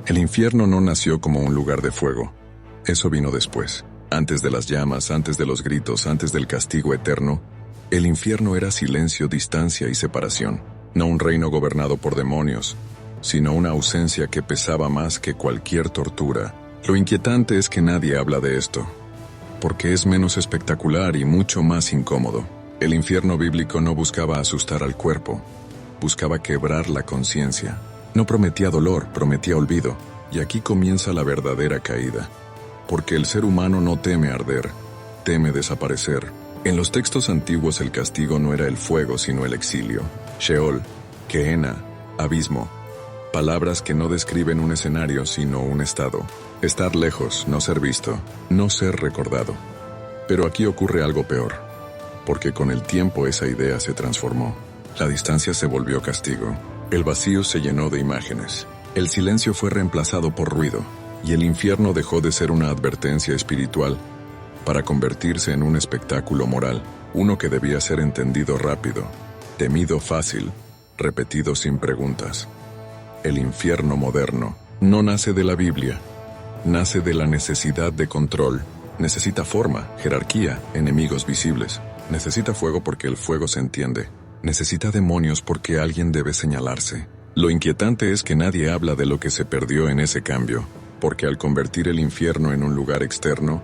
El infierno no nació como un lugar de fuego. Eso vino después. Antes de las llamas, antes de los gritos, antes del castigo eterno, el infierno era silencio, distancia y separación. No un reino gobernado por demonios, sino una ausencia que pesaba más que cualquier tortura. Lo inquietante es que nadie habla de esto, porque es menos espectacular y mucho más incómodo. El infierno bíblico no buscaba asustar al cuerpo, buscaba quebrar la conciencia. No prometía dolor, prometía olvido. Y aquí comienza la verdadera caída. Porque el ser humano no teme arder, teme desaparecer. En los textos antiguos el castigo no era el fuego sino el exilio. Sheol, Gehenna, abismo. Palabras que no describen un escenario sino un estado. Estar lejos, no ser visto, no ser recordado. Pero aquí ocurre algo peor. Porque con el tiempo esa idea se transformó. La distancia se volvió castigo. El vacío se llenó de imágenes. El silencio fue reemplazado por ruido. Y el infierno dejó de ser una advertencia espiritual para convertirse en un espectáculo moral, uno que debía ser entendido rápido, temido fácil, repetido sin preguntas. El infierno moderno no nace de la Biblia, nace de la necesidad de control. Necesita forma, jerarquía, enemigos visibles. Necesita fuego porque el fuego se entiende. Necesita demonios porque alguien debe señalarse. Lo inquietante es que nadie habla de lo que se perdió en ese cambio, porque al convertir el infierno en un lugar externo,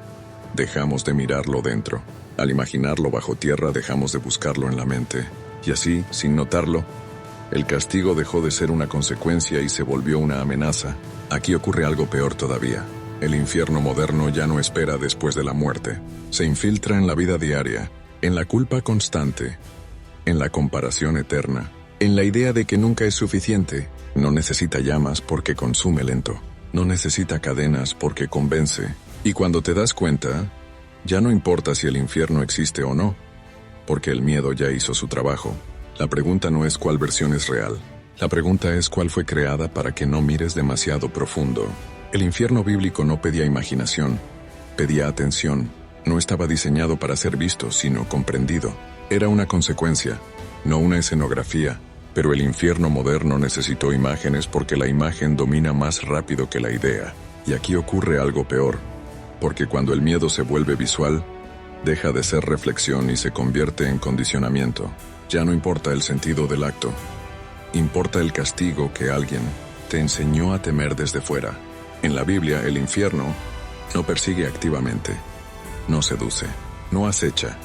dejamos de mirarlo dentro. Al imaginarlo bajo tierra, dejamos de buscarlo en la mente. Y así, sin notarlo, el castigo dejó de ser una consecuencia y se volvió una amenaza. Aquí ocurre algo peor todavía. El infierno moderno ya no espera después de la muerte. Se infiltra en la vida diaria, en la culpa constante, en la comparación eterna, en la idea de que nunca es suficiente. No necesita llamas porque consume lento. No necesita cadenas porque convence. Y cuando te das cuenta, ya no importa si el infierno existe o no, porque el miedo ya hizo su trabajo. La pregunta no es cuál versión es real. La pregunta es cuál fue creada para que no mires demasiado profundo. El infierno bíblico no pedía imaginación, pedía atención. No estaba diseñado para ser visto, sino comprendido. Era una consecuencia, no una escenografía. Pero el infierno moderno necesitó imágenes porque la imagen domina más rápido que la idea. Y aquí ocurre algo peor, porque cuando el miedo se vuelve visual, deja de ser reflexión y se convierte en condicionamiento. Ya no importa el sentido del acto, importa el castigo que alguien te enseñó a temer desde fuera. En la Biblia, el infierno no persigue activamente, no seduce, no acecha.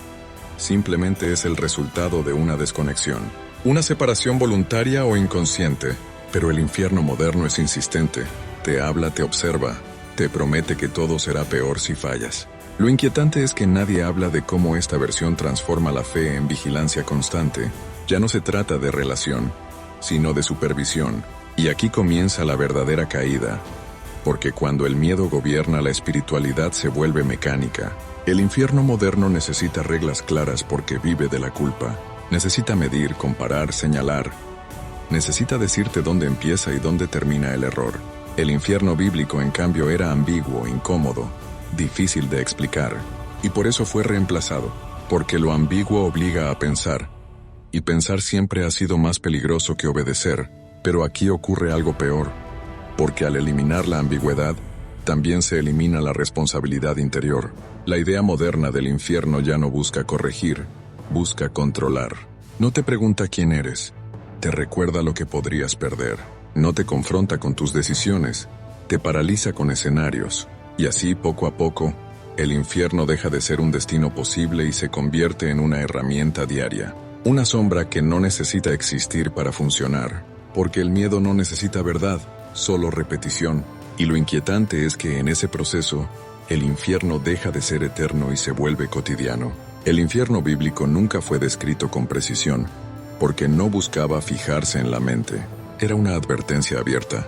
Simplemente es el resultado de una desconexión. Una separación voluntaria o inconsciente. Pero el infierno moderno es insistente. Te habla, te observa, te promete que todo será peor si fallas. Lo inquietante es que nadie habla de cómo esta versión transforma la fe en vigilancia constante. Ya no se trata de relación, sino de supervisión. Y aquí comienza la verdadera caída. Porque cuando el miedo gobierna, la espiritualidad se vuelve mecánica. El infierno moderno necesita reglas claras porque vive de la culpa. Necesita medir, comparar, señalar. Necesita decirte dónde empieza y dónde termina el error. El infierno bíblico, en cambio, era ambiguo, incómodo, difícil de explicar. Y por eso fue reemplazado. Porque lo ambiguo obliga a pensar. Y pensar siempre ha sido más peligroso que obedecer. Pero aquí ocurre algo peor. Porque al eliminar la ambigüedad, también se elimina la responsabilidad interior. La idea moderna del infierno ya no busca corregir, busca controlar. No te pregunta quién eres, te recuerda lo que podrías perder. No te confronta con tus decisiones, te paraliza con escenarios. Y así, poco a poco, el infierno deja de ser un destino posible y se convierte en una herramienta diaria. Una sombra que no necesita existir para funcionar, porque el miedo no necesita verdad, solo repetición. Y lo inquietante es que en ese proceso, el infierno deja de ser eterno y se vuelve cotidiano. El infierno bíblico nunca fue descrito con precisión, porque no buscaba fijarse en la mente. Era una advertencia abierta,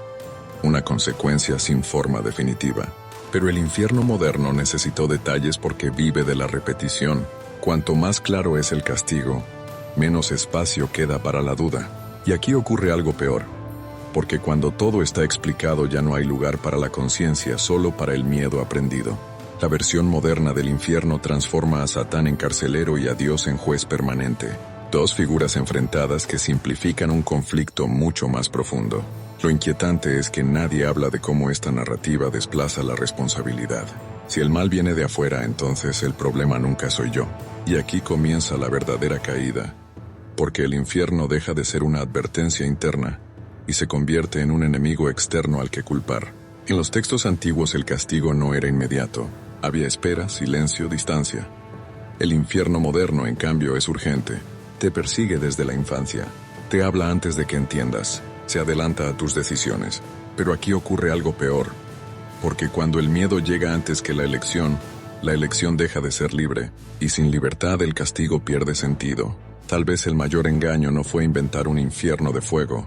una consecuencia sin forma definitiva. Pero el infierno moderno necesitó detalles porque vive de la repetición. Cuanto más claro es el castigo, menos espacio queda para la duda. Y aquí ocurre algo peor. Porque cuando todo está explicado ya no hay lugar para la conciencia, solo para el miedo aprendido. La versión moderna del infierno transforma a Satán en carcelero y a Dios en juez permanente. Dos figuras enfrentadas que simplifican un conflicto mucho más profundo. Lo inquietante es que nadie habla de cómo esta narrativa desplaza la responsabilidad. Si el mal viene de afuera, entonces el problema nunca soy yo. Y aquí comienza la verdadera caída, porque el infierno deja de ser una advertencia interna y se convierte en un enemigo externo al que culpar. En los textos antiguos el castigo no era inmediato. Había espera, silencio, distancia. El infierno moderno, en cambio, es urgente. Te persigue desde la infancia. Te habla antes de que entiendas. Se adelanta a tus decisiones. Pero aquí ocurre algo peor. Porque cuando el miedo llega antes que la elección deja de ser libre. Y sin libertad el castigo pierde sentido. Tal vez el mayor engaño no fue inventar un infierno de fuego,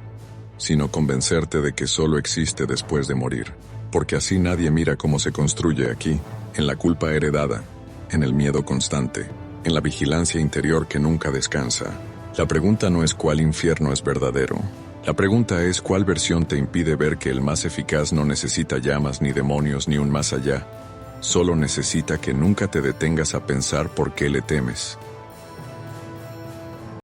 sino convencerte de que solo existe después de morir. Porque así nadie mira cómo se construye aquí, en la culpa heredada, en el miedo constante, en la vigilancia interior que nunca descansa. La pregunta no es cuál infierno es verdadero. La pregunta es cuál versión te impide ver que el más eficaz no necesita llamas ni demonios ni un más allá. Solo necesita que nunca te detengas a pensar por qué le temes.